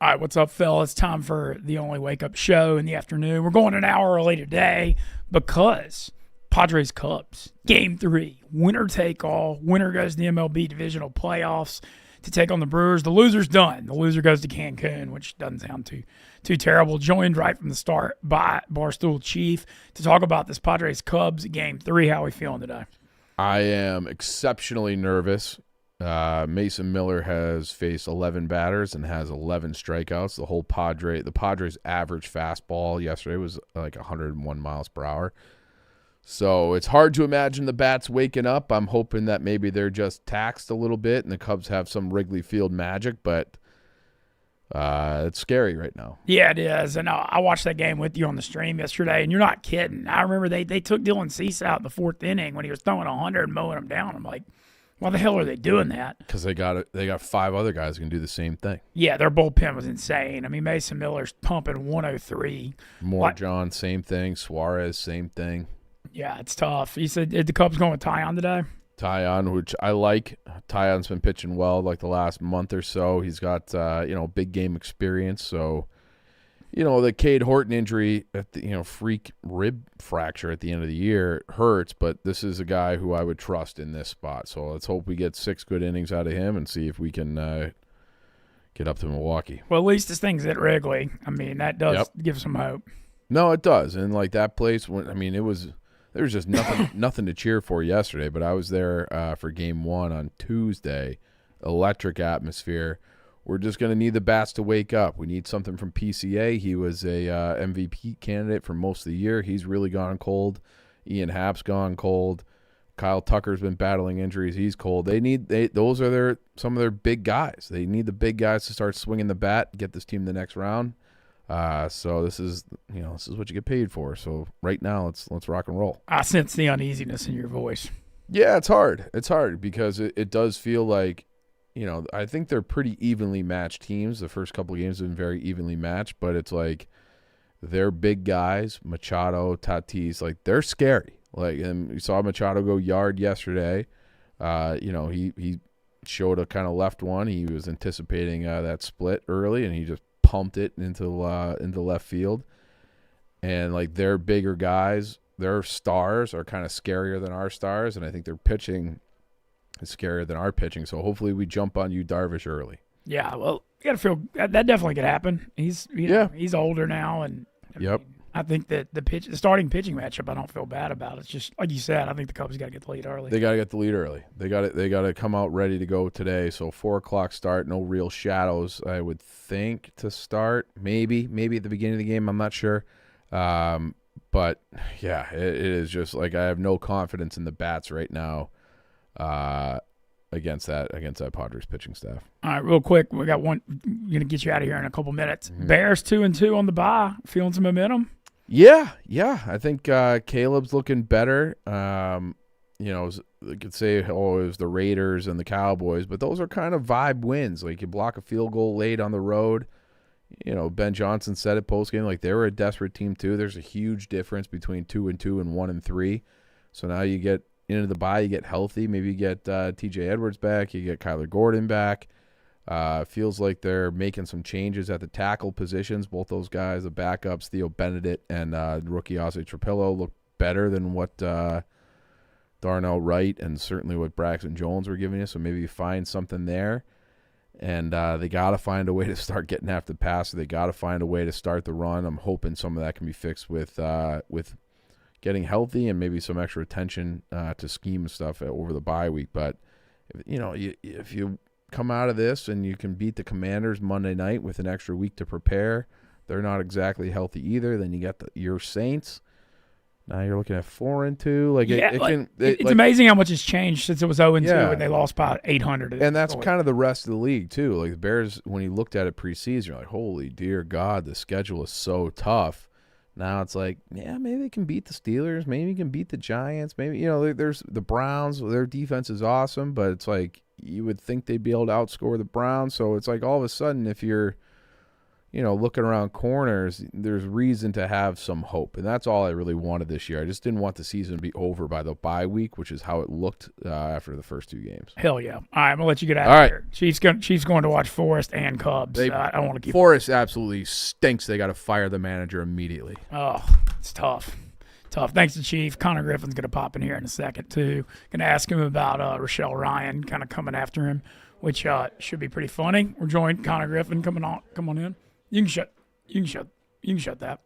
All right, what's up, Phil? It's time for the only wake up show in the afternoon. We're going an hour early today because Padres Cubs, game 3, winner take all. Winner goes to the MLB divisional playoffs to take on the Brewers. The loser's done. The loser goes to Cancun, which doesn't sound too terrible. Joined right from the start by Barstool Chief to talk about this Padres Cubs game 3. How are we feeling today? I am exceptionally nervous. Mason Miller has faced 11 batters and has 11 strikeouts. The Padres' average fastball yesterday was like 101 miles per hour. So it's hard to imagine the bats waking up. I'm hoping that maybe they're just taxed a little bit and the Cubs have some Wrigley Field magic, but it's scary right now. Yeah, it is. And I watched that game with you on the stream yesterday, and you're not kidding. I remember they took Dylan Cease out in the 4th inning when he was throwing 100 and mowing him down. I'm like, why the hell are they doing that? Because they got 5 other guys who can do the same thing. Yeah, their bullpen was insane. I mean, Mason Miller's pumping 103. John, same thing. Suarez, same thing. Yeah, it's tough. You said the Cubs going with Tyon today? Tyon, which I like. Tyon's been pitching well like the last month or so. He's got big game experience. So, the Cade Horton injury at the freak rib fracture at the end of the year hurts, but this is a guy who I would trust in this spot. So let's hope we get 6 good innings out of him and see if we can get up to Milwaukee. Well, at least this thing's at Wrigley. I mean, that does give some hope. No, it does. And like that place, there was just nothing to cheer for yesterday, but I was there for game 1 on Tuesday. Electric atmosphere. We're just going to need the bats to wake up. We need something from PCA. He was a MVP candidate for most of the year. He's really gone cold. Ian Happ's gone cold. Kyle Tucker's been battling injuries. He's cold. Those are some of their big guys. They need the big guys to start swinging the bat, get this team the next round. So this is what you get paid for. So right now, let's rock and roll. I sense the uneasiness in your voice. Yeah, it's hard. It's hard because it does feel like, I think they're pretty evenly matched teams. The first couple of games have been very evenly matched, but it's like they're big guys, Machado, Tatis, like they're scary. Like, and we saw Machado go yard yesterday. He showed a kind of left one. He was anticipating that split early, and he just pumped it into left field. And like they're bigger guys, their stars are kind of scarier than our stars, and I think their pitching is scarier than our pitching. So hopefully we jump on you Darvish early. Yeah, well, you got to feel that definitely could happen. He's older now, and I think that the starting pitching matchup, I don't feel bad about. It's just like you said. I think the Cubs got to get the lead early. They got to get the lead early. They got to come out ready to go today. So 4:00 start. No real shadows, I would think, to start. Maybe at the beginning of the game. I'm not sure. But yeah, it is just like I have no confidence in the bats right now. Against that Padres pitching staff. All right, real quick, we got one. Going to get you out of here in a couple minutes. Mm-hmm. Bears 2-2 on the bye. Feeling some momentum? Yeah. I think Caleb's looking better. You could say, it was the Raiders and the Cowboys, but those are kind of vibe wins. Like you block a field goal late on the road. Ben Johnson said it postgame, like they were a desperate team too. There's a huge difference between 2-2 and 1-3. So now you get into the bye, you get healthy. Maybe you get T.J. Edwards back. You get Kyler Gordon back. Feels like they're making some changes at the tackle positions. Both those guys, the backups, Theo Benedict and rookie Ozzie Trapillo, look better than what Darnell Wright and certainly what Braxton Jones were giving you. So maybe you find something there. And they got to find a way to start getting after the passer. They got to find a way to start the run. I'm hoping some of that can be fixed with getting healthy and maybe some extra attention to scheme and stuff over the bye week. But if you come out of this and you can beat the Commanders Monday night with an extra week to prepare, they're not exactly healthy either. Then you got your Saints. Now you're looking at 4-2. It's amazing how much has changed since it was 0-2 and they lost by 800. And that's kind of the rest of the league too. Like the Bears, when you looked at it preseason, you're like, holy dear God, the schedule is so tough. Now it's like, yeah, maybe they can beat the Steelers. Maybe they can beat the Giants. Maybe, there's the Browns. Their defense is awesome, but it's like you would think they'd be able to outscore the Browns. So it's like all of a sudden if you're, looking around corners, there's reason to have some hope. And that's all I really wanted this year. I just didn't want the season to be over by the bye week, which is how it looked after the first 2 games. Hell yeah. All right, I'm going to let you get out All of right. here. Chiefs going to watch Forest and Cubs. I don't want to keep. Forest absolutely stinks. They got to fire the manager immediately. Oh, it's tough. Thanks to Chief. Connor Griffin's going to pop in here in a second, too. Going to ask him about Rochelle Ryan kind of coming after him, which should be pretty funny. We're joined Connor Griffin. Come on in. You can shut that.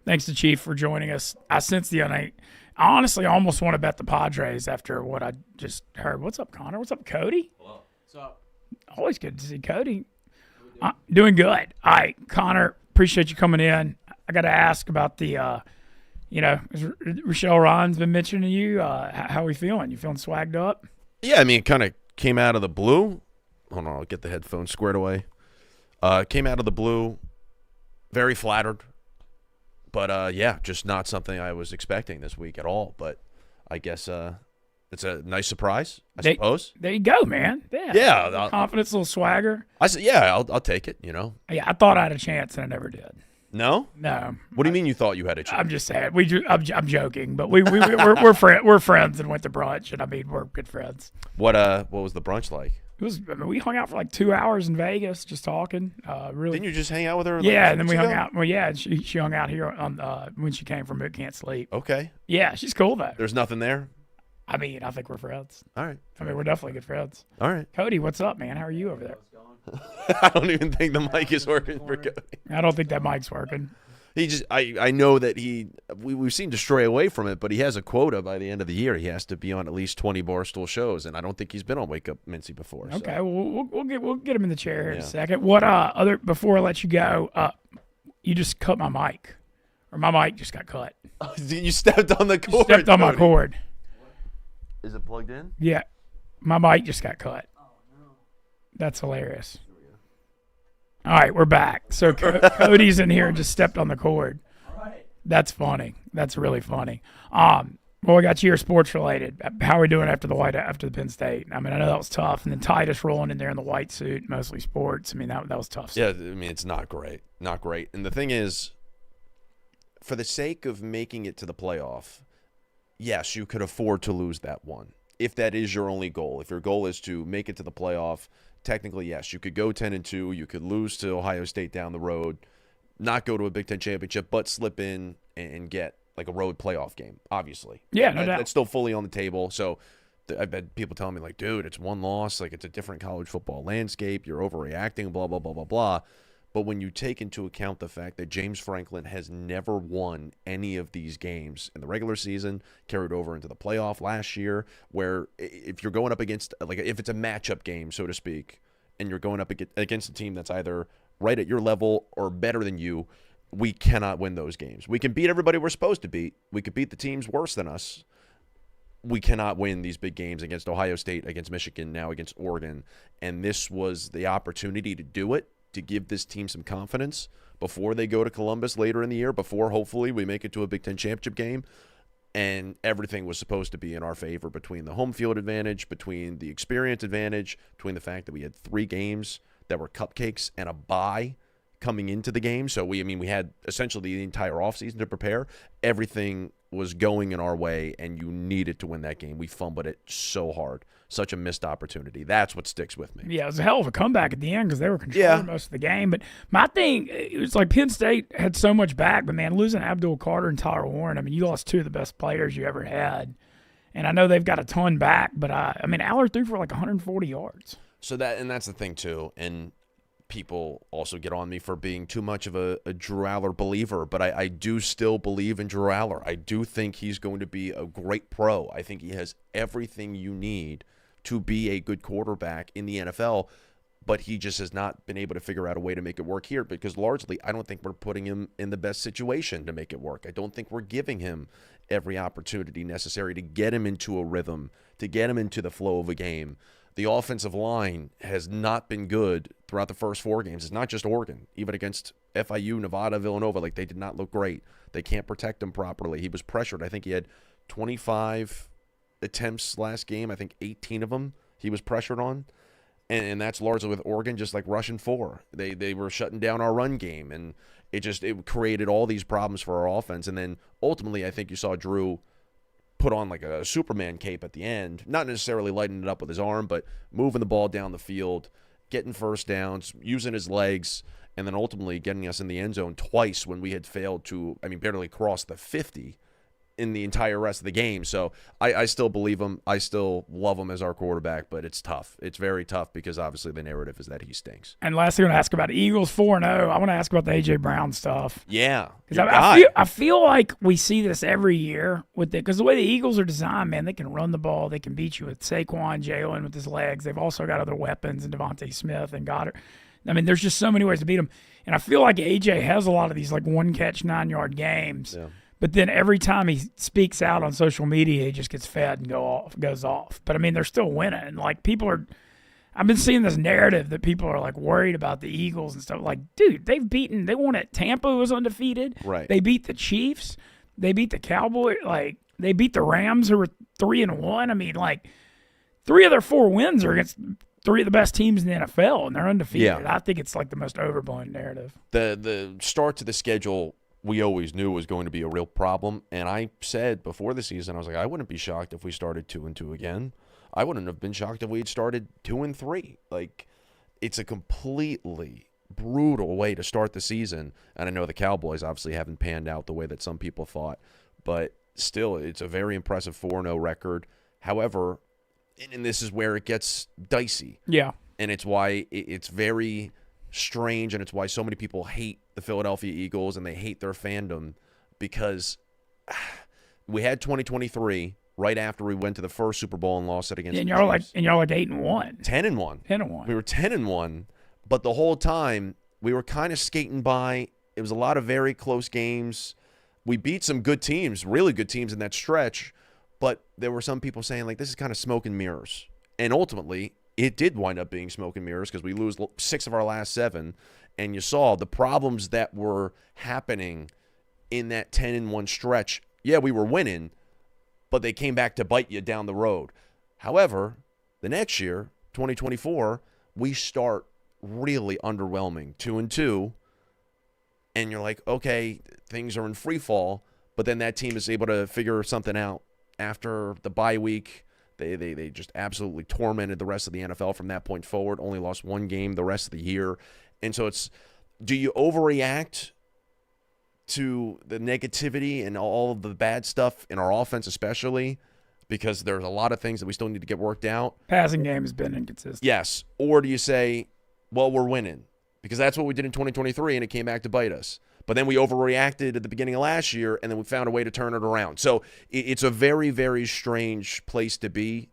Thanks to Chief for joining us. I sense I honestly almost want to bet the Padres after what I just heard. What's up, Connor? What's up, Cody? Hello. What's up? Always good to see Cody. Doing good. All right, Connor, appreciate you coming in. I got to ask about the, Rochelle Ryan's been mentioning you. How are we feeling? You feeling swagged up? Yeah, I mean, it kind of came out of the blue. Hold on, I'll get the headphones squared away. Came out of the blue, very flattered. But, just not something I was expecting this week at all. But I guess it's a nice surprise, I suppose. There you go, man. Yeah. Confidence, little swagger. I said, yeah, I'll take it, Yeah, I thought I had a chance, and I never did. No? No. What do you mean you thought you had a chance? I'm just saying. I'm joking, but we're friends and went to brunch, and I mean, we're good friends. What was the brunch like? We hung out for like 2 hours in Vegas, just talking. Really. Didn't you just hang out with her? Yeah, and then we hung out. Well, yeah, she hung out here on when she came from Boot Can't Sleep. Okay. Yeah, she's cool though. There's nothing there? I mean, I think we're friends. All right. I mean, we're definitely good friends. All right. Cody, what's up, man? How are you over there? I don't even think the mic is working for Cody. I don't think that mic's working. I know that we've seen to stray away from it, but he has a quota by the end of the year. He has to be on at least 20 Barstool shows, and I don't think he's been on Wake Up Mintzy before. Okay, so. well, we'll get him in the chair here in a second. What before I let you go, you just cut my mic, or my mic just got cut. You stepped on the cord. You stepped on my cord. Is it plugged in? Yeah, my mic just got cut. Oh no, that's hilarious. All right, we're back. So Cody's in here and just stepped on the cord. All right. That's funny. That's really funny. Well, we got you here sports related. How are we doing after the Penn State? I mean, I know that was tough. And then Titus rolling in there in the white suit, mostly sports. I mean, that was tough. Yeah, I mean, it's not great. Not great. And the thing is, for the sake of making it to the playoff, yes, you could afford to lose that one. If that is your only goal. If your goal is to make it to the playoff, technically, yes, you could go 10-2. You could lose to Ohio State down the road, not go to a Big Ten championship, but slip in and get like a road playoff game, obviously. Yeah, no doubt. That's still fully on the table. So I've had people telling me, like, dude, it's one loss. Like, it's a different college football landscape. You're overreacting, blah, blah, blah, blah, blah. But when you take into account the fact that James Franklin has never won any of these games in the regular season, carried over into the playoff last year, where if you're going up against, like, if it's a matchup game, so to speak, and you're going up against a team that's either right at your level or better than you, we cannot win those games. We can beat everybody we're supposed to beat. We could beat the teams worse than us. We cannot win these big games against Ohio State, against Michigan, now against Oregon. And this was the opportunity to do it, to give this team some confidence before they go to Columbus later in the year, before hopefully we make it to a Big Ten championship game. And everything was supposed to be in our favor between the home field advantage, between the experience advantage, between the fact that we had 3 games that were cupcakes and a bye coming into the game. So we had essentially the entire offseason to prepare. Everything was going in our way, and you needed to win that game. We fumbled it so hard. Such a missed opportunity. That's what sticks with me. Yeah, it was a hell of a comeback at the end because they were controlling most of the game. But my thing, it was like Penn State had so much back, but, man, losing Abdul Carter and Tyler Warren, I mean, you lost 2 of the best players you ever had. And I know they've got a ton back, but, Aller threw for like 140 yards. So that's the thing, too. And people also get on me for being too much of a Drew Aller believer, but I do still believe in Drew Aller. I do think he's going to be a great pro. I think he has everything you need to be a good quarterback in the NFL, but he just has not been able to figure out a way to make it work here because largely I don't think we're putting him in the best situation to make it work. I don't think we're giving him every opportunity necessary to get him into a rhythm, to get him into the flow of a game. The offensive line has not been good throughout the first 4 games. It's not just Oregon. Even against FIU, Nevada, Villanova, like they did not look great. They can't protect him properly. He was pressured. I think he had 25 attempts last game. I think 18 of them he was pressured on. And that's largely with Oregon, just like rushing 4. They were shutting down our run game, and it created all these problems for our offense. And then ultimately, I think you saw Drew put on like a Superman cape at the end, not necessarily lighting it up with his arm, but moving the ball down the field, getting first downs, using his legs, and then ultimately getting us in the end zone twice when we had failed to, barely cross the 50 in the entire rest of the game. So I still believe him. I still love him as our quarterback, but it's tough. It's very tough because obviously the narrative is that he stinks. And lastly, I'm going to ask about Eagles 4-0. I want to ask about the A.J. Brown stuff. Yeah. I feel like we see this every year with it because the way the Eagles are designed, man, they can run the ball. They can beat you with Saquon, Jalen with his legs. They've also got other weapons in Devontae Smith and Goddard. There's just so many ways to beat them. And I feel like A.J. has a lot of these like one-catch, 9-yard games. Yeah. But then every time he speaks out on social media, he just gets fed and goes off. But, they're still winning. Like, I've been seeing this narrative that people are, like, worried about the Eagles and stuff. Like, dude, they won at Tampa, who was undefeated. Right. They beat the Chiefs. They beat the Cowboys. Like, they beat the Rams, who were 3-1. 3 of their 4 wins are against 3 of the best teams in the NFL, and they're undefeated. Yeah. I think it's, like, the most overblown narrative. The start to the schedule we always knew was going to be a real problem. And I said before the season, I was like, I wouldn't be shocked if we started 2-2 again. I wouldn't have been shocked if we had started 2-3. Like, it's a completely brutal way to start the season. And I know the Cowboys obviously haven't panned out the way that some people thought, but still, it's a very impressive 4-0 record. However, and this is where it gets dicey. Yeah. And it's why it's very strange, and it's why so many people hate the Philadelphia Eagles and they hate their fandom, because we had 2023 right after we went to the first Super Bowl and lost it against and the y'all Chiefs. like 8-1. 10-1. 10-1. We were 10-1, but the whole time we were kind of skating by. It was a lot of very close games. We beat some good teams, really good teams in that stretch, but there were some people saying, like, this is kind of smoke and mirrors. And ultimately, it did wind up being smoke and mirrors because we lose 6 of our last 7. And you saw the problems that were happening in that 10-1 stretch. Yeah, we were winning, but they came back to bite you down the road. However, the next year, 2024, we start really underwhelming, 2-2. And you're like, okay, things are in free fall. But then that team is able to figure something out after the bye week. They just absolutely tormented the rest of the NFL from that point forward. Only lost 1 game the rest of the year. And so it's, do you overreact to the negativity and all of the bad stuff in our offense especially? Because there's a lot of things that we still need to get worked out. Passing game has been inconsistent. Yes. Or do you say, well, we're winning? Because that's what we did in 2023, and it came back to bite us. But then we overreacted at the beginning of last year, and then we found a way to turn it around. So it's a very, very strange place to be.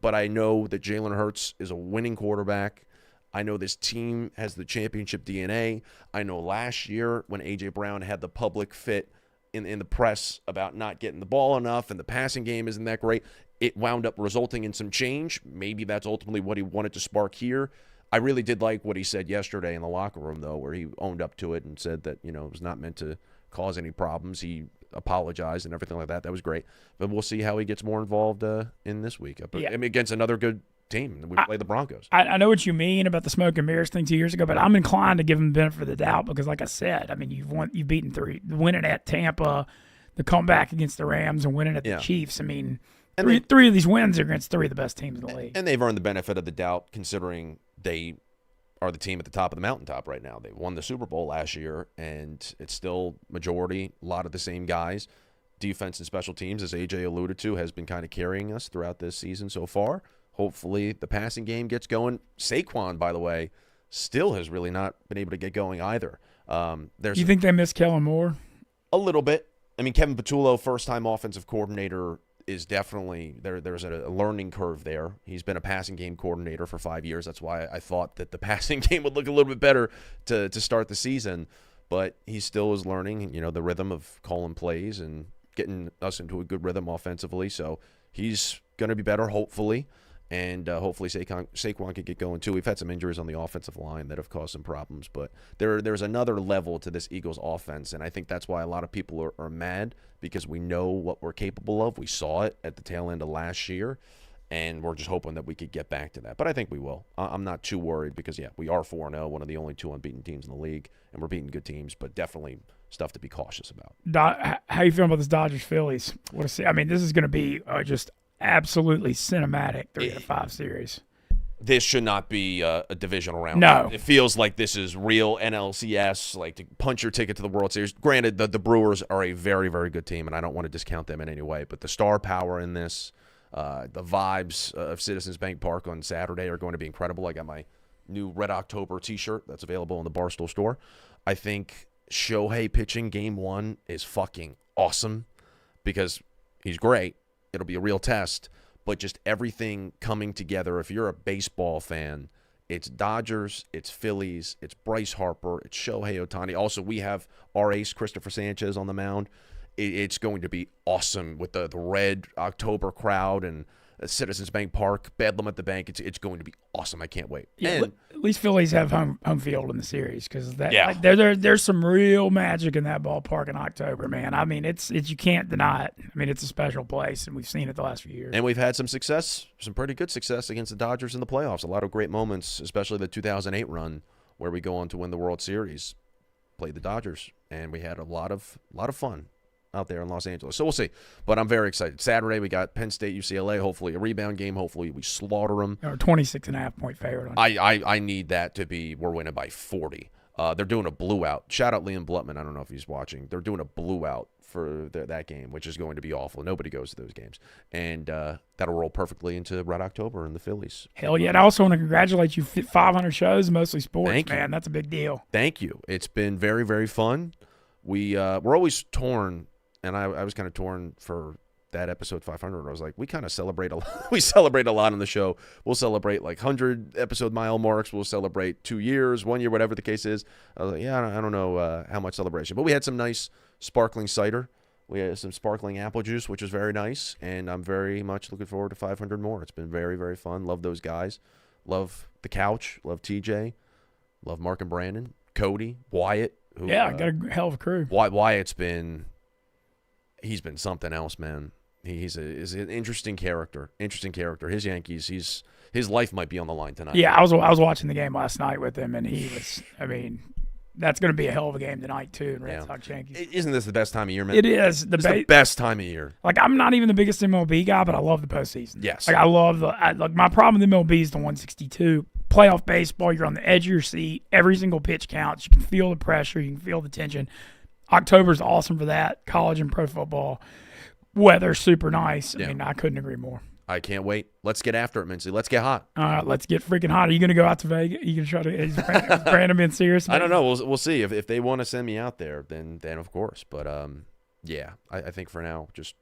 But I know that Jalen Hurts is a winning quarterback. I know this team has the championship DNA. I know last year when A.J. Brown had the public fit in the press about not getting the ball enough and the passing game isn't that great, it wound up resulting in some change. Maybe that's ultimately what he wanted to spark here. I really did like what he said yesterday in the locker room, though, where he owned up to it and said that, it was not meant to cause any problems. He apologized and everything like that. That was great. But we'll see how he gets more involved in this week. Against another good team. We play the Broncos. I know what you mean about the smoke and mirrors thing 2 years ago, but I'm inclined to give him the benefit of the doubt because, like I said, you've beaten 3, winning at Tampa, the comeback against the Rams, and winning at the Chiefs. Three of these wins are against 3 of the best teams in the league. And they've earned the benefit of the doubt considering they are the team at the top of the mountaintop right now. They won the Super Bowl last year, and it's still majority, a lot of the same guys. Defense and special teams, as AJ alluded to, has been kind of carrying us throughout this season so far. Hopefully the passing game gets going. Saquon, by the way, still has really not been able to get going either. You think they miss Kellen Moore? A little bit. Kevin Patullo, first-time offensive coordinator, is definitely there's a learning curve there. He's been a passing game coordinator for 5 years. That's why I thought that the passing game would look a little bit better to start the season. But he still is learning, the rhythm of calling plays and getting us into a good rhythm offensively. So he's going to be better, hopefully. And hopefully Saquon could get going too. We've had some injuries on the offensive line that have caused some problems. But there's another level to this Eagles offense, and I think that's why a lot of people are mad, because we know what we're capable of. We saw it at the tail end of last year. And we're just hoping that we could get back to that. But I think we will. I'm not too worried because, yeah, we are 4-0, one of the only 2 unbeaten teams in the league, and we're beating good teams, but definitely stuff to be cautious about. How you feeling about this Dodgers-Phillies? I mean, this is going to be just absolutely cinematic 3-5 series. This should not be a divisional round. No. It feels like this is real NLCS, like to punch your ticket to the World Series. Granted, the Brewers are a very, very good team, and I don't want to discount them in any way, but the star power in this, the vibes of Citizens Bank Park on Saturday are going to be incredible. I got my new Red October t-shirt that's available in the Barstool store. I think Shohei pitching game 1 is fucking awesome because he's great. It'll be a real test, but just everything coming together. If you're a baseball fan, it's Dodgers, it's Phillies, it's Bryce Harper, it's Shohei Ohtani. Also, we have our ace, Christopher Sanchez, on the mound. It's going to be awesome with the Red October crowd and Citizens Bank Park, Bedlam at the bank. It's going to be awesome. I can't wait. Yeah, And at least Phillies have home field in the series because Yeah. there's some real magic in that ballpark in October, man. I mean, it's you can't deny it. I mean, it's a special place, and we've seen it the last few years. And we've had some success, some pretty good success against the Dodgers in the playoffs. A lot of great moments, especially the 2008 run where we go on to win the World Series. Played the Dodgers, and we had a lot of fun out there in Los Angeles. So we'll see. But I'm very excited. Saturday, we got Penn State, UCLA, hopefully a rebound game. Hopefully we slaughter them. Or 26.5-point favorite. On I need that to be we're winning by 40. They're doing a blue out. Shout out Liam Blutman. I don't know if he's watching. They're doing a blue out for that game, which is going to be awful. Nobody goes to those games. And that'll roll perfectly into Red October and the Phillies. Hell yeah. And I also want to congratulate you. 500 shows, mostly sports, Thank you. man. That's a big deal. Thank you. It's been very, very fun. We're always torn, and I was kind of torn for that episode 500. I was like, we kind of celebrate a lot. We celebrate a lot on the show. We'll celebrate like 100 episode mile marks. We'll celebrate 2 years, 1 year, whatever the case is. I was like, yeah, I don't know how much celebration. But we had some nice sparkling cider. We had some sparkling apple juice, which was very nice. And I'm very much looking forward to 500 more. It's been very, very fun. Love those guys. Love the couch. Love TJ. Love Mark and Brandon. Cody. Wyatt. Who, Yeah, got a hell of a crew. Wyatt's he's been something else, man. He's an interesting character. His Yankees, his life might be on the line tonight. Yeah, I was watching the game last night with him, and he was. I mean, that's going to be a hell of a game tonight too. In Red Sox Yankees. Isn't this the best time of year, man? It is the best time of year. Like, I'm not even the biggest MLB guy, but I love the postseason. Yes. Like, I love like my problem with MLB is the 162 playoff baseball. You're on the edge of your seat. Every single pitch counts. You can feel the pressure. You can feel the tension. October's awesome for that. College and pro football. Weather's super nice. I mean, I couldn't agree more. I can't wait. Let's get after it, Mintzy. Let's get hot. All right, let's get freaking hot. Are you going to go out to Vegas? Are you going to try to? Is Brandon being serious? I don't know. We'll see. If they want to send me out there, then of course. But yeah, I think for now, just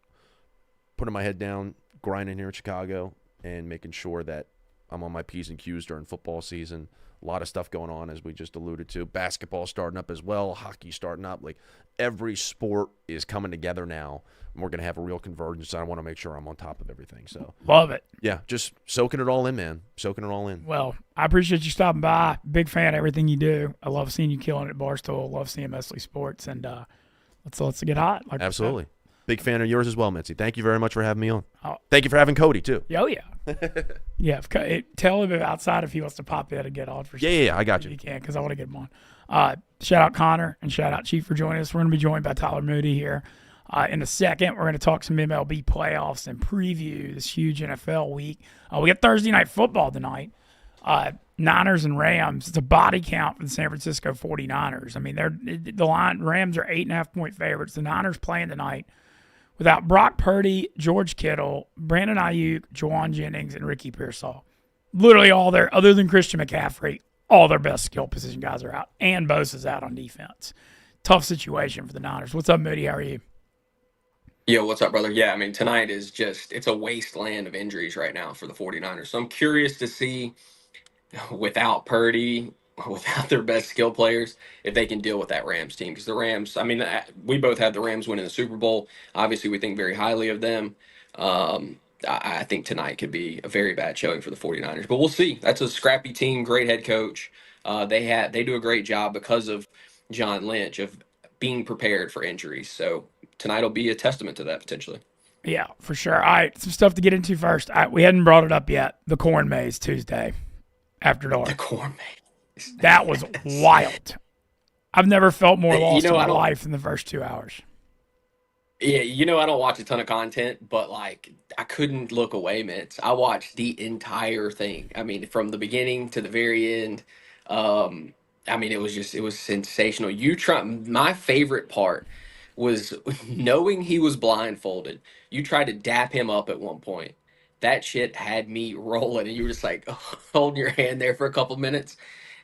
putting my head down, grinding here in Chicago, and making sure that I'm on my P's and Q's during football season. A lot of stuff going on, as we just alluded to. Basketball starting up as well. Hockey starting up. Like, every sport is coming together now. And we're going to have a real convergence. I want to make sure I'm on top of everything. So Love it. Yeah, just soaking it all in, man. Soaking it all in. Well, I appreciate you stopping by. Big fan of everything you do. I love seeing you killing it at Barstool. I love seeing Mostly Sports. And let's get hot. Like Absolutely. Big fan of yours as well, Mintzy. Thank you very much for having me on. Oh. Thank you for having Cody, too. Oh, yeah. Yeah. Tell him outside if he wants to pop in and get on for sure. Yeah, I got you. If you can, because I want to get him on. Shout out Connor and shout out Chief for joining us. We're going to be joined by Tyler Moody here. In a second, we're going to talk some MLB playoffs and preview this huge NFL week. We got Thursday Night Football tonight. Niners and Rams. It's a body count for the San Francisco 49ers. I mean, Rams are 8.5-point favorites. The Niners playing tonight without Brock Purdy, George Kittle, Brandon Ayuk, Juwan Jennings, and Ricky Pearsall. Literally all their, other than Christian McCaffrey, all their best skill position guys are out. And Bosa's out on defense. Tough situation for the Niners. What's up, Moody? How are you? Yo, what's up, brother? Yeah, I mean, tonight is it's a wasteland of injuries right now for the 49ers. So I'm curious to see, without Purdy, without their best skill players, if they can deal with that Rams team. Because the Rams, I mean, we both had the Rams winning the Super Bowl. Obviously, we think very highly of them. I think tonight could be a very bad showing for the 49ers. But we'll see. That's a scrappy team, great head coach. They do a great job because of John Lynch of being prepared for injuries. So tonight will be a testament to that potentially. Yeah, for sure. All right, some stuff to get into first. We hadn't brought it up yet. The corn maze Tuesday after The dark. corn maze. That was Yes. wild. I've never felt more You lost in know, my I don't. life in the first 2 hours. Yeah, I don't watch a ton of content, but like I couldn't look away, Mitch. I watched the entire thing. I mean, from the beginning to the very end. Um, I mean, it was sensational. My favorite part was knowing he was blindfolded. You tried to dap him up at one point. That shit had me rolling, and you were just like holding your hand there for a couple minutes,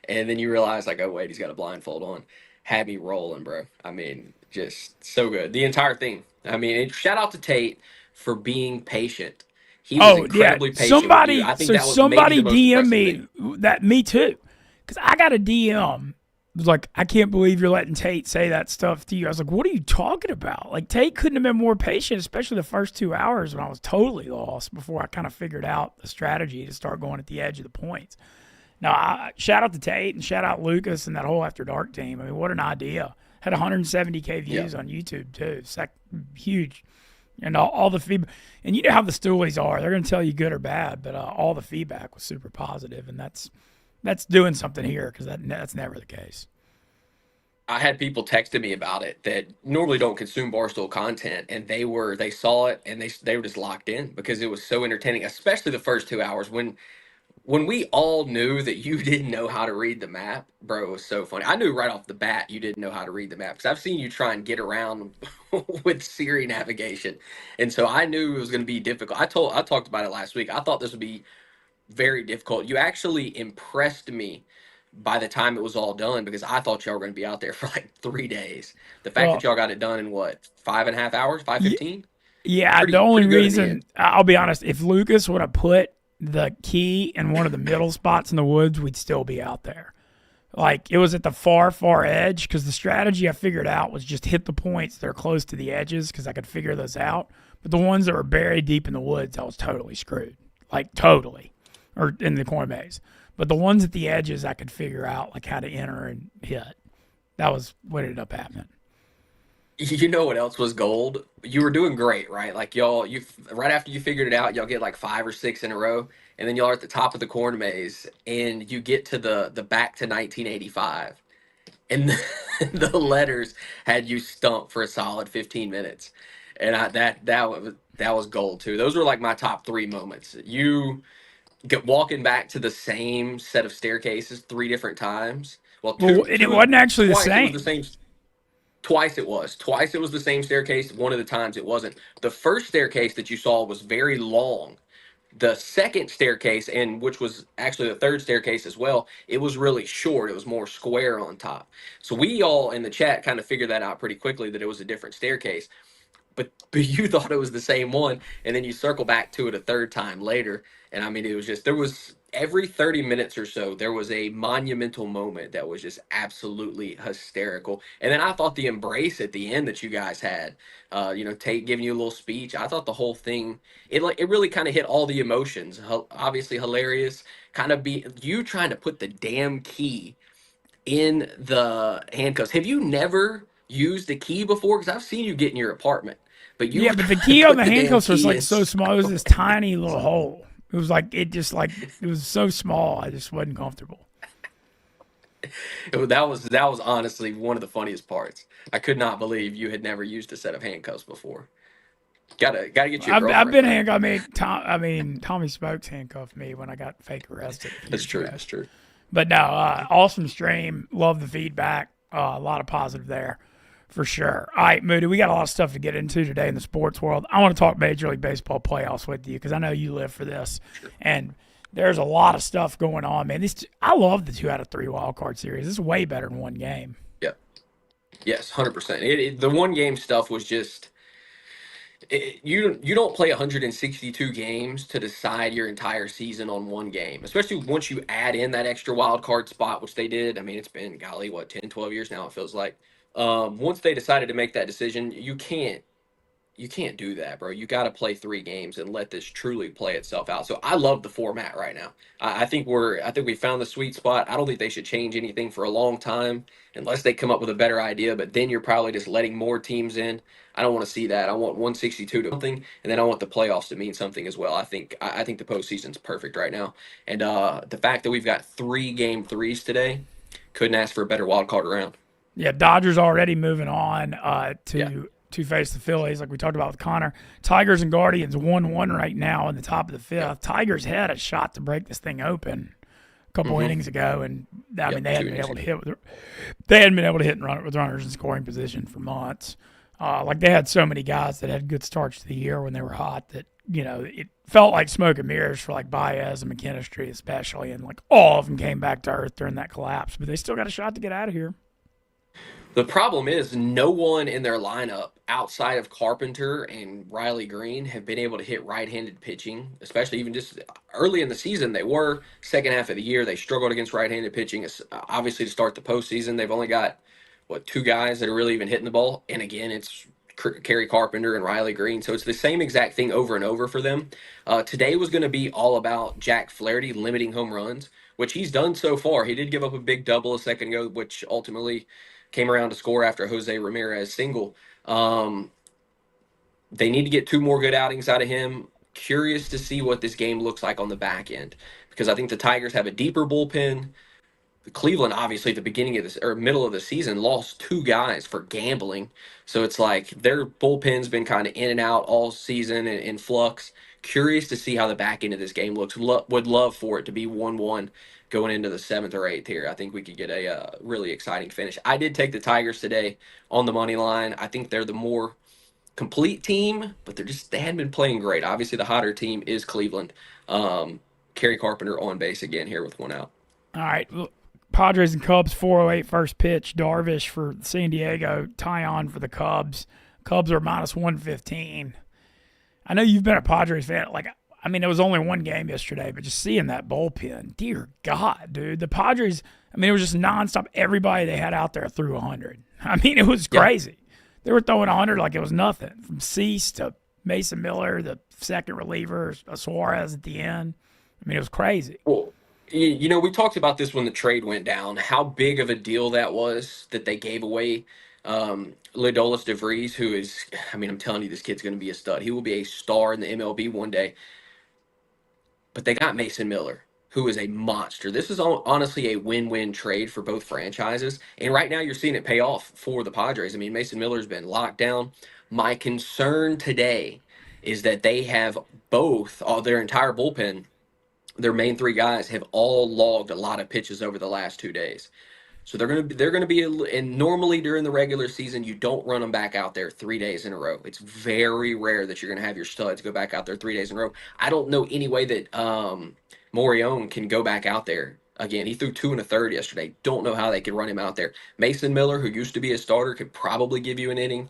and then you realize like, oh wait, he's got a blindfold on. Had me rolling, bro. I mean, just so good. The entire thing. I mean, shout out to Tate for being patient. He was Oh yeah, incredibly patient with you. I think that was maybe somebody the most DM impressive me thing. that me too, because I got a DM. It was like, I can't believe you're letting Tate say that stuff to you. I was like, what are you talking about? Like, Tate couldn't have been more patient, especially the first 2 hours when I was totally lost before I kind of figured out the strategy to start going at the edge of the points. Now, shout out to Tate and shout out Lucas and that whole After Dark team. I mean, what an idea. Had 170K views Yeah. on YouTube, too. It's like huge. And all the feedback. And you know how the Stoolies are. They're going to tell you good or bad, but all the feedback was super positive, and that's doing something here because that's never the case. I had people texting me about it that normally don't consume Barstool content, and they saw it and they were just locked in because it was so entertaining, especially the first 2 hours when we all knew that you didn't know how to read the map, bro. It was so funny. I knew right off the bat you didn't know how to read the map because I've seen you try and get around with Siri navigation, and so I knew it was going to be difficult. I talked about it last week. I thought this would be very difficult. You actually impressed me by the time it was all done because I thought y'all were going to be out there for like 3 days. The fact Well, that y'all got it done in what, 5.5 hours, five y- 15, yeah, the only pretty good in the reason, end. I'll be honest, if Lucas would have put the key in one of the middle spots in the woods, we'd still be out there. Like, it was at the far, far edge because the strategy I figured out was just hit the points that are close to the edges because I could figure those out. But the ones that were buried deep in the woods, I was totally screwed. Like, totally. Or in the corn maze. But the ones at the edges, I could figure out, like, how to enter and hit. That was what ended up happening. You know what else was gold? You were doing great, right? Like you right after you figured it out, y'all get like 5 or 6 in a row, and then y'all are at the top of the corn maze, and you get to the back to 1985, and the letters had you stumped for a solid 15 minutes, and that was gold too. Those were like my top three moments. You get walking back to the same set of staircases 3 different times. Well, Well, and it wasn't actually the twice it was the same. same. Twice it was. Twice it was the same staircase. One of the times it wasn't. The first staircase that you saw was very long. The second staircase, and which was actually the third staircase as well, it was really short. It was more square on top. So we all in the chat kind of figured that out pretty quickly that it was a different staircase, but you thought it was the same one, and then you circle back to it a third time later, and I mean it was just there was every 30 minutes or so there was a monumental moment that was just absolutely hysterical. And then I thought the embrace at the end that you guys had, Tate giving you a little speech, I thought the whole thing, it really kind of hit all the emotions. Obviously hilarious, kind of be you trying to put the damn key in the handcuffs. Have you never used the key before? Because I've seen you get in your apartment, but you Yeah, were but the trying key to on put the the damn handcuffs was key like in. so small. It was this tiny little hole. It was like it was so small. I just wasn't comfortable. That was honestly one of the funniest parts. I could not believe you had never used a set of handcuffs before. Gotta get you a I've girlfriend, been man. handcuffed. I mean, Tommy Spokes handcuffed me when I got fake arrested a few That's years true. ago. That's true. But no, awesome stream. Love the feedback. A lot of positive there for sure. All right, Moody, we got a lot of stuff to get into today in the sports world. I want to talk Major League Baseball playoffs with you because I know you live for this. Sure. And there's a lot of stuff going on, man. I love the 2 out of 3 wild card series. This is way better than one game. Yeah. Yes, 100%. The one game stuff was just you don't play 162 games to decide your entire season on one game, especially once you add in that extra wild card spot, which they did. I mean, it's been golly, what, 10, 12 years now it feels like. Once they decided to make that decision, you can't you can't do that, bro. You got to play 3 games and let this truly play itself out. So I love the format right now. I think we found the sweet spot. I don't think they should change anything for a long time unless they come up with a better idea. But then you're probably just letting more teams in. I don't want to see that. I want 162 to something, and then I want the playoffs to mean something as well. I think the postseason's perfect right now, and the fact that we've got 3 game threes today, couldn't ask for a better wild card round. Yeah, Dodgers already moving on Yeah. to face the Phillies, like we talked about with Connor. Tigers and Guardians 1-1 right now in the top of the 5th. Tigers had a shot to break this thing open a couple innings ago, and I mean they hadn't been able to hit they hadn't been able to hit and run with runners in scoring position for months. Like they had so many guys that had good starts to the year when they were hot that it felt like smoke and mirrors for like Baez and McKinstry especially, and like all of them came back to earth during that collapse, but they still got a shot to get out of here. The problem is no one in their lineup outside of Carpenter and Riley Green have been able to hit right-handed pitching, especially even just early in the season. They were second half of the year. They struggled against right-handed pitching. Obviously, to start the postseason, they've only got 2 guys that are really even hitting the ball. And again, it's Kerry Carpenter and Riley Green. So it's the same exact thing over and over for them. Today was going to be all about Jack Flaherty limiting home runs, which he's done so far. He did give up a big double a second ago, which ultimately came around to score after Jose Ramirez single. They need to get 2 more good outings out of him. Curious to see what this game looks like on the back end, because I think the Tigers have a deeper bullpen. Cleveland, obviously, at the beginning of this or middle of the season, lost 2 guys for gambling. So it's like their bullpen's been kind of in and out all season and in flux. Curious to see how the back end of this game looks. Would love for it to be 1-1 going into the 7th or 8th here. I think we could get a really exciting finish. I did take the Tigers today on the money line. I think they're the more complete team, but they hadn't been playing great. Obviously, the hotter team is Cleveland. Kerry Carpenter on base again here with 1 out. All right. Padres and Cubs, 4:08 first pitch. Darvish for San Diego, Tyon for the Cubs. Cubs are minus 115. I know you've been a Padres fan. Like, I mean, it was only 1 game yesterday, but just seeing that bullpen, dear God, dude. The Padres, I mean, it was just nonstop. Everybody they had out there threw 100. I mean, it was crazy. They were throwing 100 like it was nothing, from Cease to Mason Miller, the second reliever, Suarez at the end. I mean, it was crazy. Well, we talked about this when the trade went down, how big of a deal that was that they gave away Leodolis DeVries, who is, I mean, I'm telling you, this kid's going to be a stud. He will be a star in the MLB one day. But they got Mason Miller, who is a monster. This is honestly a win-win trade for both franchises. And right now you're seeing it pay off for the Padres. I mean, Mason Miller's been locked down. My concern today is that they have their entire bullpen, their main 3 guys have all logged a lot of pitches over the last 2 days. So they're going to be, and normally during the regular season, you don't run them back out there 3 days in a row. It's very rare that you're going to have your studs go back out there 3 days in a row. I don't know any way that Morion can go back out there again. He threw 2 1/3 yesterday. Don't know how they could run him out there. Mason Miller, who used to be a starter, could probably give you an inning.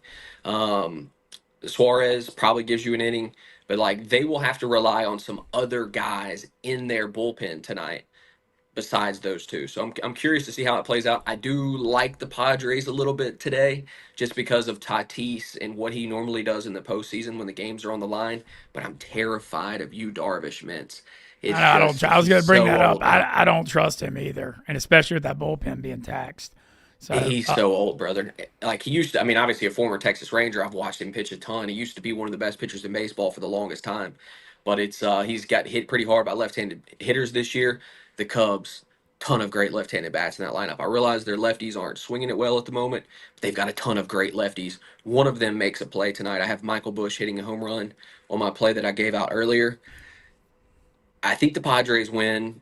Suarez probably gives you an inning. But, like, they will have to rely on some other guys in their bullpen tonight besides those 2. So I'm curious to see how it plays out. I do like the Padres a little bit today just because of Tatis and what he normally does in the postseason when the games are on the line. But I'm terrified of you, Darvish, Mintz. I was going to bring that up. I don't trust him either, and especially with that bullpen being taxed. So, he's so old, brother. Like, he used to, I mean, obviously a former Texas Ranger. I've watched him pitch a ton. He used to be one of the best pitchers in baseball for the longest time. But he's got hit pretty hard by left-handed hitters this year. The Cubs, ton of great left-handed bats in that lineup. I realize their lefties aren't swinging it well at the moment, but they've got a ton of great lefties. One of them makes a play tonight. I have Michael Busch hitting a home run on my play that I gave out earlier. I think the Padres win.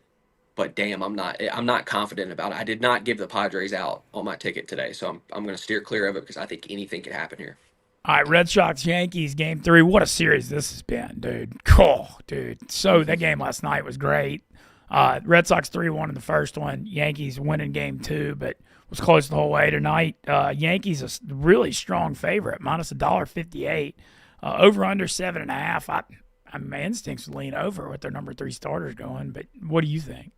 But damn, I'm not confident about it. I did not give the Padres out on my ticket today, so I'm going to steer clear of it because I think anything could happen here. All right, Red Sox Yankees game 3. What a series this has been, dude. Cool, dude. So that game last night was great. Red Sox 3-1 in the first one. Yankees winning game 2, but was close the whole way tonight. Yankees a really strong favorite, minus $1.58. Over under 7.5. My instincts lean over with their number 3 starters going, but what do you think?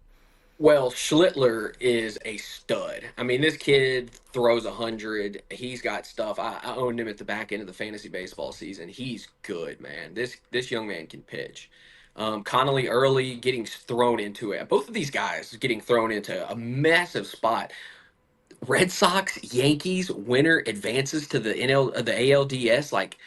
Well, Schlittler is a stud. I mean, this kid throws 100. He's got stuff. I owned him at the back end of the fantasy baseball season. He's good, man. This young man can pitch. Connolly early getting thrown into it. Both of these guys getting thrown into a massive spot. Red Sox, Yankees, winner advances to the the ALDS. Like,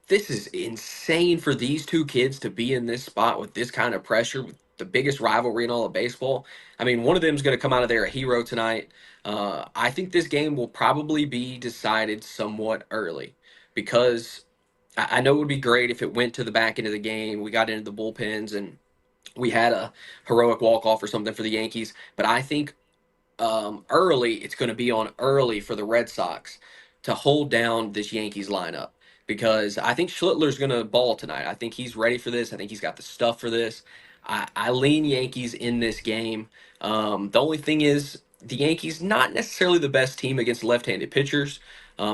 this is insane for these two kids to be in this spot with this kind of pressure, with the biggest rivalry in all of baseball. I mean, one of them is going to come out of there a hero tonight. I think this game will probably be decided somewhat early because I know it would be great if it went to the back end of the game. We got into the bullpens and we had a heroic walk off or something for the Yankees. But I think early, it's going to be on early for the Red Sox to hold down this Yankees lineup because I think Schlittler's going to ball tonight. I think he's ready for this. I think he's got the stuff for this. I lean Yankees in this game. The only thing is, the Yankees not necessarily the best team against left-handed pitchers.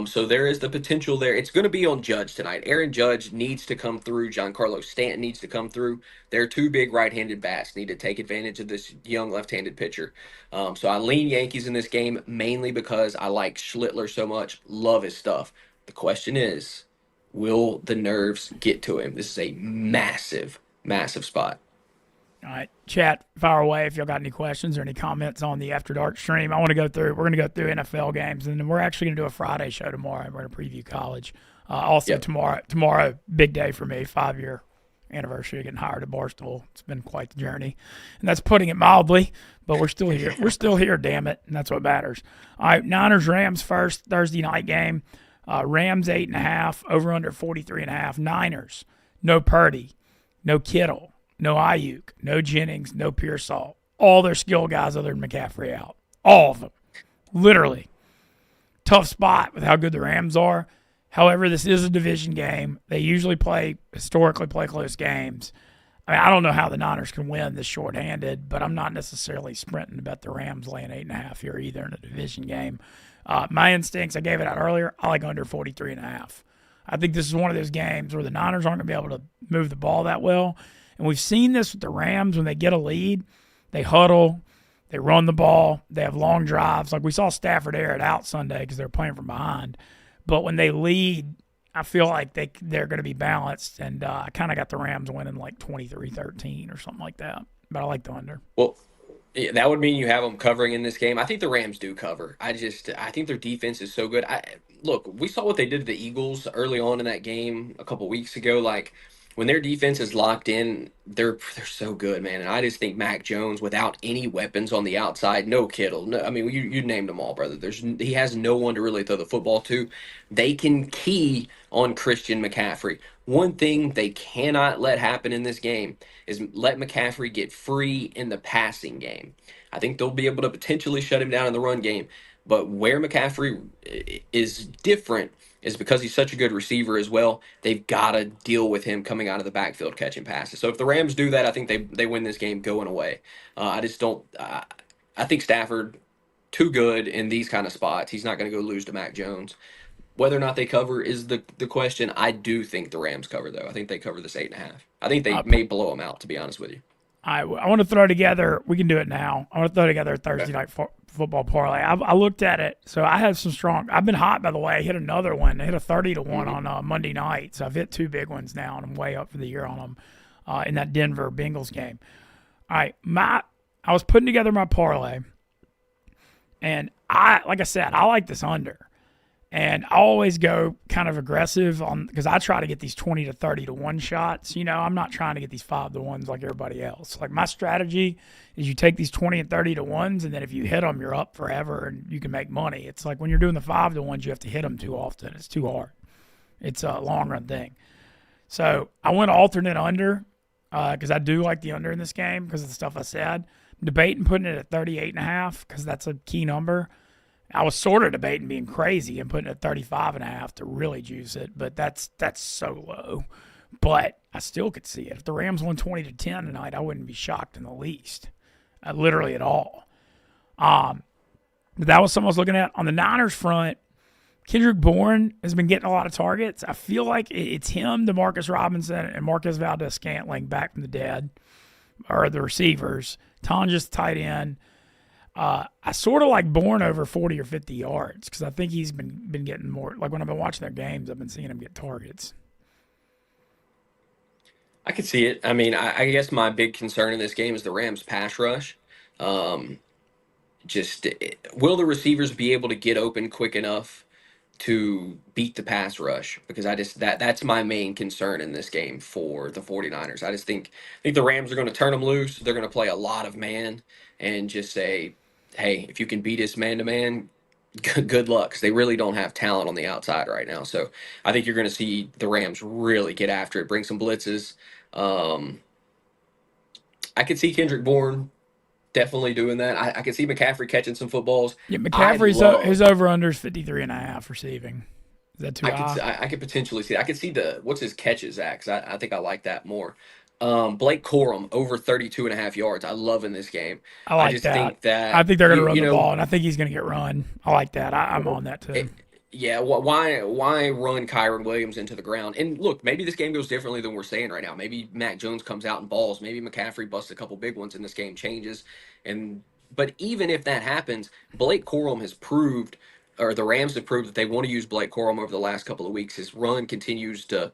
So there is the potential there. It's going to be on Judge tonight. Aaron Judge needs to come through. Giancarlo Stanton needs to come through. They're two big right-handed bats. Need to take advantage of this young left-handed pitcher. So I lean Yankees in this game mainly because I like Schlittler so much. Love his stuff. The question is, will the nerves get to him? This is a massive, massive spot. All right, chat, fire away if y'all got any questions or any comments on the After Dark stream. We're going to go through NFL games, and then we're actually going to do a Friday show tomorrow. We're going to preview college. Also, Yep. tomorrow, big day for me, 5-year anniversary of getting hired at Barstool. It's been quite the journey, and that's putting it mildly, but we're still here. We're still here, damn it, and that's what matters. All right, Niners-Rams first Thursday night game. Rams 8.5, over under 43.5. Niners, no Purdy, no Kittle, no Ayuk, no Jennings, no Pearsall. All their skill guys other than McCaffrey out. All of them. Literally. Tough spot with how good the Rams are. However, this is a division game. They usually historically play close games. I mean, I don't know how the Niners can win this shorthanded, but I'm not necessarily sprinting to bet the Rams laying 8.5 here either in a division game. My instincts, I gave it out earlier, I like under 43.5. I think this is one of those games where the Niners aren't going to be able to move the ball that well. And we've seen this with the Rams when they get a lead, they huddle, they run the ball, they have long drives. Like we saw Stafford air it out Sunday because they're playing from behind. But when they lead, I feel like they're going to be balanced. And I kind of got the Rams winning like 23-13 or something like that. But I like the under. Well, yeah, that would mean you have them covering in this game. I think the Rams do cover. I think their defense is so good. Look, we saw what they did to the Eagles early on in that game a couple weeks ago. Like when their defense is locked in, they're so good, man. And I just think Mac Jones, without any weapons on the outside, no Kittle, no, I mean you named them all, brother. He has no one to really throw the football to. They can key on Christian McCaffrey. One thing they cannot let happen in this game is let McCaffrey get free in the passing game. I think they'll be able to potentially shut him down in the run game. But where McCaffrey is different is because he's such a good receiver as well. They've got to deal with him coming out of the backfield catching passes. So if the Rams do that, I think they win this game going away. I just don't. I think Stafford too good in these kind of spots. He's not going to go lose to Mac Jones. Whether or not they cover is the question. I do think the Rams cover, though. I think they cover this 8.5. I think they may blow them out, to be honest with you. I want to throw together, we can do it now. I want to throw together a Thursday night football parlay. I looked at it. So I had some strong, I've been hot, by the way. I hit another one. I hit a 30-1 on Monday night. So I've hit 2 big ones now, and I'm way up for the year on them in that Denver Bengals game. All right, I was putting together my parlay, and like I said, I like this under. And I always go kind of aggressive because I try to get these 20 to 30-1 shots. You know, I'm not trying to get these 5-1s like everybody else. Like my strategy is you take these 20 and 30-1s, and then if you hit them, you're up forever and you can make money. It's like when you're doing the 5-1s, you have to hit them too often. It's too hard. It's a long run thing. So I went alternate under because I do like the under in this game because of the stuff I said. I'm debating putting it at 38.5 because that's a key number. I was sort of debating being crazy and putting it at 35.5 to really juice it, but that's so low. But I still could see it. If the Rams won 20-10 tonight, I wouldn't be shocked in the least, literally at all. But that was something I was looking at. On the Niners front, Kendrick Bourne has been getting a lot of targets. I feel like it's him, DeMarcus Robinson, and Marquez Valdez-Scantling back from the dead, or the receivers. Tonja's tight end. I sort of like Bourne over 40 or 50 yards because I think he's been getting more. Like when I've been watching their games, I've been seeing him get targets. I could see it. I mean, I guess my big concern in this game is the Rams' pass rush. Will the receivers be able to get open quick enough to beat the pass rush? Because that's my main concern in this game for the 49ers. I think the Rams are going to turn them loose. They're going to play a lot of man and just say, hey, if you can beat us man to man, good luck, because they really don't have talent on the outside right now. So I think you're going to see the Rams really get after it, bring some blitzes. I could see Kendrick Bourne definitely doing that. I could see McCaffrey catching some footballs. Yeah, McCaffrey's his over-under is 53.5 receiving. Is that too high? I could potentially see that. I could see what's his catches at, 'cause I think I like that more. Blake Corum over 32.5 yards. I love in this game. I like just that. think that I think they're going to run the ball, and I think he's going to get run. I like that. I'm on that too. Why run Kyron Williams into the ground? And look, maybe this game goes differently than we're saying right now. Maybe Mac Jones comes out and balls. Maybe McCaffrey busts a couple big ones and this game changes. But even if that happens, Blake Corum has proved, or the Rams have proved, that they want to use Blake Corum over the last couple of weeks. His run continues to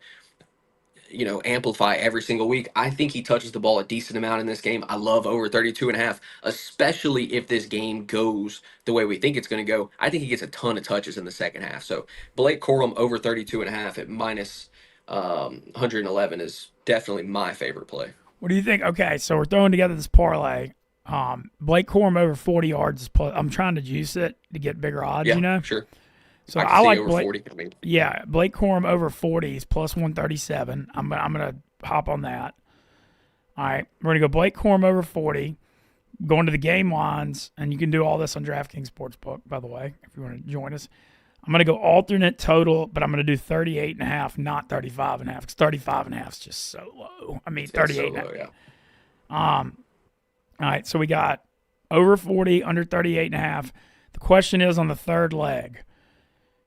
amplify every single week. I think he touches the ball a decent amount in this game. I love over 32.5, especially if this game goes the way we think it's going to go. I think he gets a ton of touches in the second half. So Blake Corum over 32.5 at minus 111 is definitely my favorite play. What do you think? Okay, so we're throwing together this parlay. Blake Corum over 40 yards is plus. I'm trying to juice it to get bigger odds, Sure. So I like over Blake, 40. I mean, yeah, Blake Corum over 40 is plus 137. I'm gonna hop on that. All right, we're gonna go Blake Corum over 40. Going to the game lines, and you can do all this on DraftKings Sportsbook, by the way, if you want to join us. I'm gonna go alternate total, but I'm gonna do 38.5, not 35.5, because 35.5 is just so low. I mean, 38. So low, yeah. All right, so we got over 40, under 38.5. The question is on the third leg.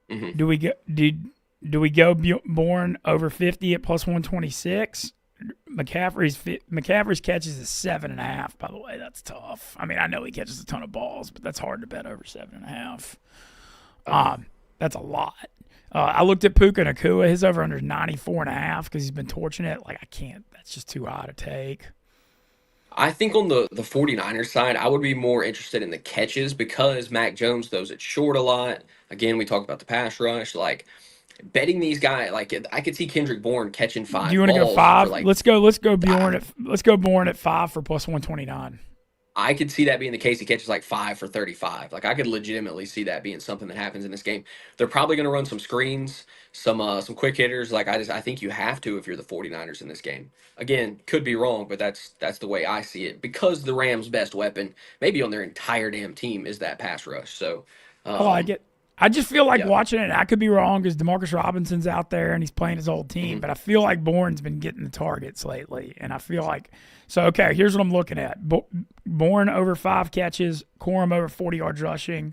Mm-hmm. Do we go Bourne over 50 at plus 126? McCaffrey's catches is 7.5. By the way, that's tough. I mean, I know he catches a ton of balls, but that's hard to bet over 7.5. That's a lot. I looked at Puka Nacua. His over under is 94.5 because he's been torching it. Like, I can't. That's just too high to take. I think on the 49ers side, I would be more interested in the catches because Mac Jones throws it short a lot. Again, we talked about the pass rush. Like, betting these guys, like, I could see Kendrick Bourne catching 5 balls. Do you want to go 5? Let's go Bourne at 5 for plus 129. I could see that being the case. He catches like 5 for 35. Like, I could legitimately see that being something that happens in this game. They're probably going to run some screens, some quick hitters. Like, I think you have to if you're the 49ers in this game. Again, could be wrong, but that's the way I see it. Because the Rams' best weapon, maybe on their entire damn team, is that pass rush. So, I like it. I just feel like watching it, I could be wrong because DeMarcus Robinson's out there and he's playing his old team, but I feel like Bourne's been getting the targets lately. And I feel like, okay, here's what I'm looking at. Bourne over 5 catches, Corum over 40 yards rushing.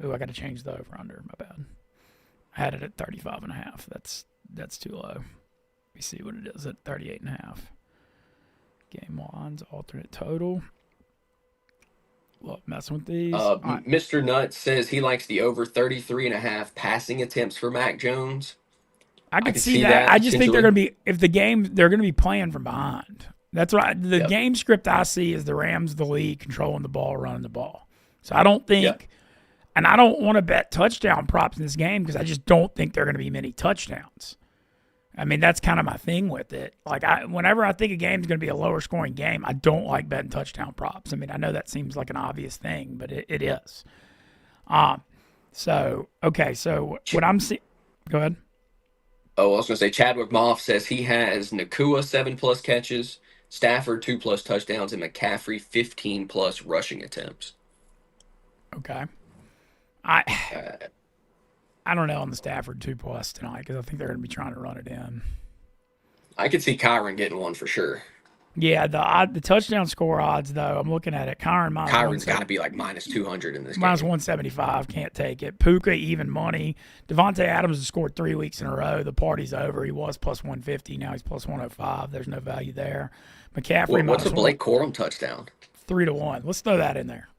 Ooh, I got to change the over-under. My bad. I had it at 35.5. That's too low. Let me see what it is at 38.5. Game lines, alternate total. Love messing with these. Mr. Nutt says he likes the over 33.5 passing attempts for Mac Jones. I could see that. I just think they're going to be, they're going to be playing from behind. That's what the game script I see is the Rams, the lead, controlling the ball, running the ball. So I don't think, and I don't want to bet touchdown props in this game because I just don't think there are going to be many touchdowns. I mean, that's kind of my thing with it. Like, whenever I think a game's going to be a lower scoring game, I don't like betting touchdown props. I mean, I know that seems like an obvious thing, but it is. So what I'm seeing, go ahead. Oh, I was going to say Chadwick Moff says he has Nacua 7+ catches, Stafford 2+ touchdowns, and McCaffrey 15+ rushing attempts. Okay. I don't know on the Stafford 2+ tonight because I think they're going to be trying to run it in. I could see Kyron getting one for sure. Yeah, the touchdown score odds, though, I'm looking at it. Kyron's got to be like minus 200 in this game. Minus 175, can't take it. Puka, even money. Devontae Adams has scored 3 weeks in a row. The party's over. He was plus 150. Now he's plus 105. There's no value there. McCaffrey. What's a Blake Corum touchdown? 3-1. Let's throw that in there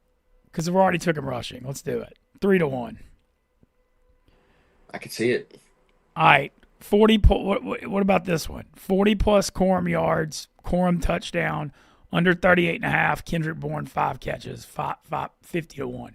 because we already took him rushing. Let's do it. 3-1. I could see it. All right. 40. What about this one? 40 plus Corum yards, Corum touchdown, under 38.5. Kendrick Bourne 5 catches, 50-1.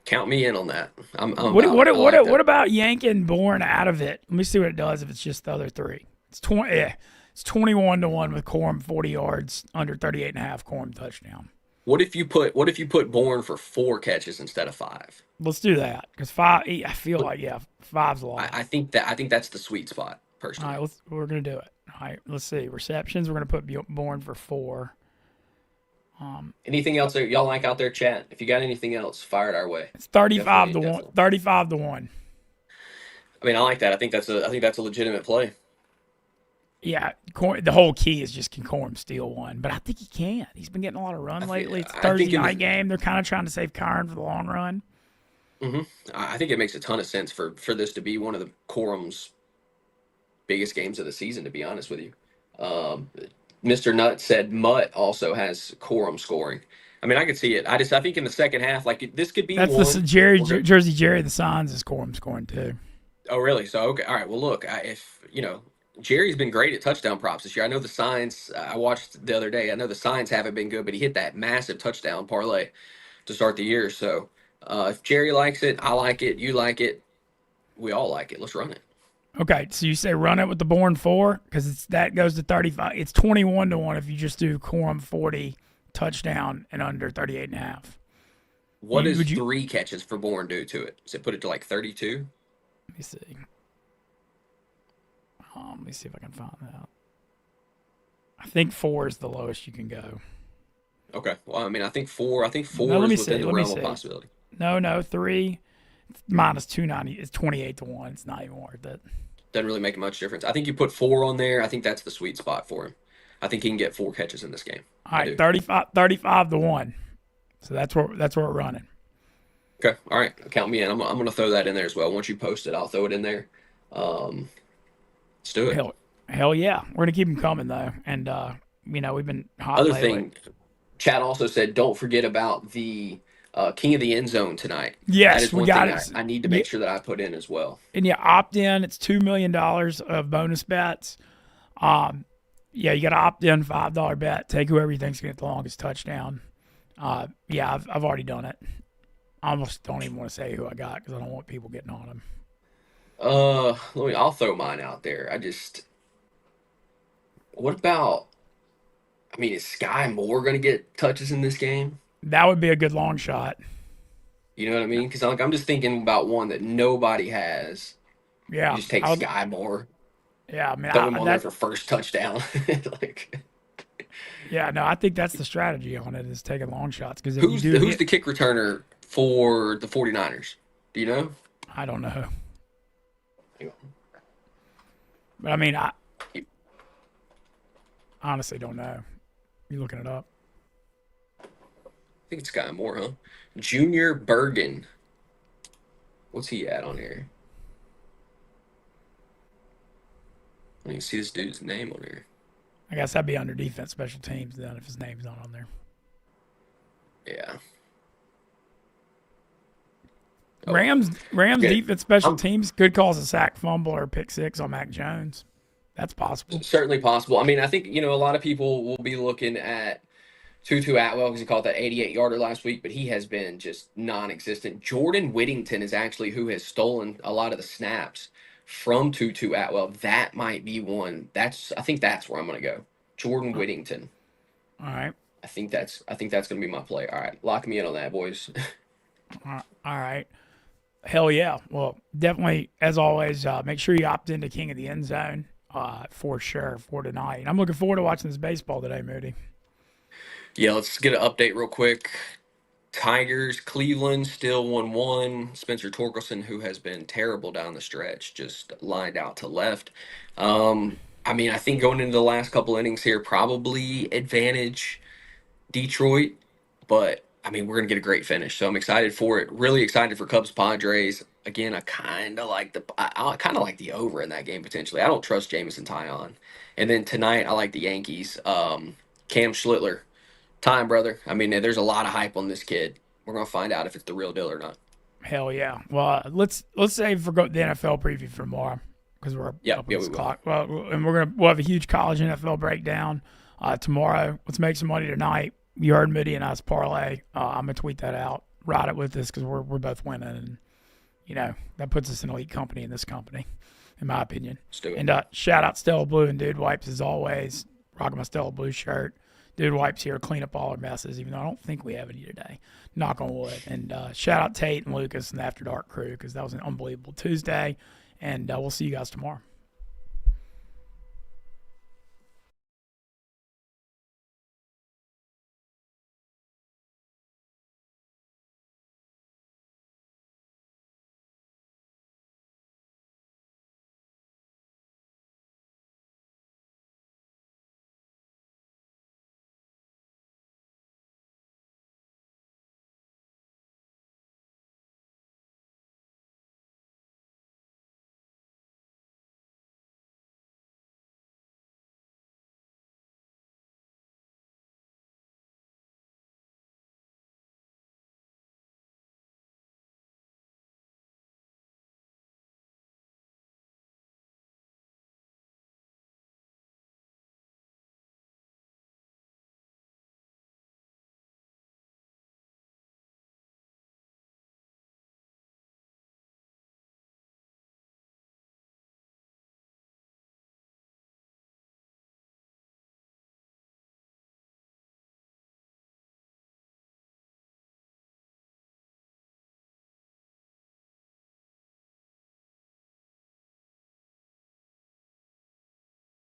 Count me in on that. What about yanking Bourne out of it? Let me see what it does if it's just the other three. It's 21-1 with Corum 40 yards, under 38.5. Corum touchdown. What if you put Bourne for 4 catches instead of 5? Let's do that because 5. I feel like 5's a lot. I think that's the sweet spot All personally. right, we're gonna do it. All right, let's see receptions. We're gonna put Bourne for 4. Anything else that y'all like out there, chat? If you got anything else, fire it our way. It's 35 to Definitely. 1. 35-1. I mean, I like that. I think that's a legitimate play. Yeah, the whole key is just can Corum steal one, but I think he can. He's been getting a lot of run lately. It's a Thursday night game. They're kind of trying to save Kyron for the long run. I think it makes a ton of sense for this to be one of the Corum's biggest games of the season, to be honest with you. Mr. Nutt said Mutt also has Corum scoring. I mean, I could see it. I think in the second half, like this could be That's one. the Jersey Jerry the Signs is Corum scoring too. Oh, really? So, okay. All right. Well, look, Jerry's been great at touchdown props this year. I know the Signs, I watched the other day. I know the Signs haven't been good, but he hit that massive touchdown parlay to start the year. So, if Jerry likes it, I like it, you like it, we all like it. Let's run it. Okay, so you say run it with the Bourne 4 because that goes to 35. It's 21-1 if you just do Corum 40 touchdown and under 38.5. What does 3 catches for Bourne do to it? Does it put it to like 32? Let me see. Let me see if I can find that. I think 4 is the lowest you can go. Okay. Well, I mean, I think 4 is within the realm of possibility. No, 3 minus 290 is 28-1. It's not even worth it. Doesn't really make much difference. I think you put 4 on there. I think that's the sweet spot for him. I think he can get 4 catches in this game. All right, 35-1. So that's where we're running. Okay. All right. Count me in. I'm going to throw that in there as well. Once you post it, I'll throw it in there. Let's do it. Hell yeah. We're going to keep them coming, though. And, we've been hot Other lately. thing, Chad also said, don't forget about the King of the End Zone tonight. Yes, that is we one got thing it. I need to make sure that I put in as well. And you opt in. It's $2 million of bonus bets. You got to opt in, $5 bet. Take whoever you think's going to get the longest touchdown. I've already done it. I almost don't even want to say who I got because I don't want people getting on them. I'll throw mine out there. What about? I mean, is Sky Moore going to get touches in this game? That would be a good long shot. You know what I mean? Because I'm just thinking about one that nobody has. Yeah, You just take Sky Moore. Yeah, I mean, throw him on there for first touchdown. I think that's the strategy on it is taking long shots. Because who's the kick returner for the 49ers? Do you know? I don't know. But I mean, I honestly don't know. You looking it up? I think it's Sky Moore, huh? Junior Bergen. What's he at on here? I don't even see this dude's name on here. I guess that'd be under defense special teams then if his name's not on there. Yeah. Rams defense special teams could cause a sack, fumble, or pick 6 on Mac Jones. That's possible. Certainly possible. I mean, I think, a lot of people will be looking at Tutu Atwell because he caught that 88-yarder last week, but he has been just non-existent. Jordan Whittington is actually who has stolen a lot of the snaps from Tutu Atwell. That might be one. I think that's where I'm going to go. Jordan Whittington. All right. I think that's going to be my play. All right, lock me in on that, boys. All right. Hell yeah. Well, definitely, as always, make sure you opt into King of the End Zone for sure for tonight. I'm looking forward to watching this baseball today, Moody. Yeah, let's get an update real quick. Tigers, Cleveland, still 1-1. Spencer Torkelson, who has been terrible down the stretch, just lined out to left. I mean, I think going into the last couple innings here, probably advantage Detroit, but I mean, we're going to get a great finish, so I'm excited for it. Really excited for Cubs-Padres. Again, I kind of like the over in that game potentially. I don't trust Jameson Taillon. And then tonight, I like the Yankees. Cam Schlittler Time, brother. I mean, there's a lot of hype on this kid. We're gonna find out if it's the real deal or not. Hell yeah. Well, let's save for the NFL preview for tomorrow because we're Yep, up yeah, on this we will. clock. Well, and we'll have a huge college NFL breakdown tomorrow. Let's make some money tonight. You heard Moody and I's parlay. I'm gonna tweet that out. Ride it with us because we're both winning, and that puts us in elite company in this company, in my opinion. Let's do it. And shout out Stella Blue and Dude Wipes as always. Rocking my Stella Blue shirt. Dude Wipes here, clean up all our messes, even though I don't think we have any today. Knock on wood. And shout out Tate and Lucas and the After Dark crew because that was an unbelievable Tuesday. And we'll see you guys tomorrow.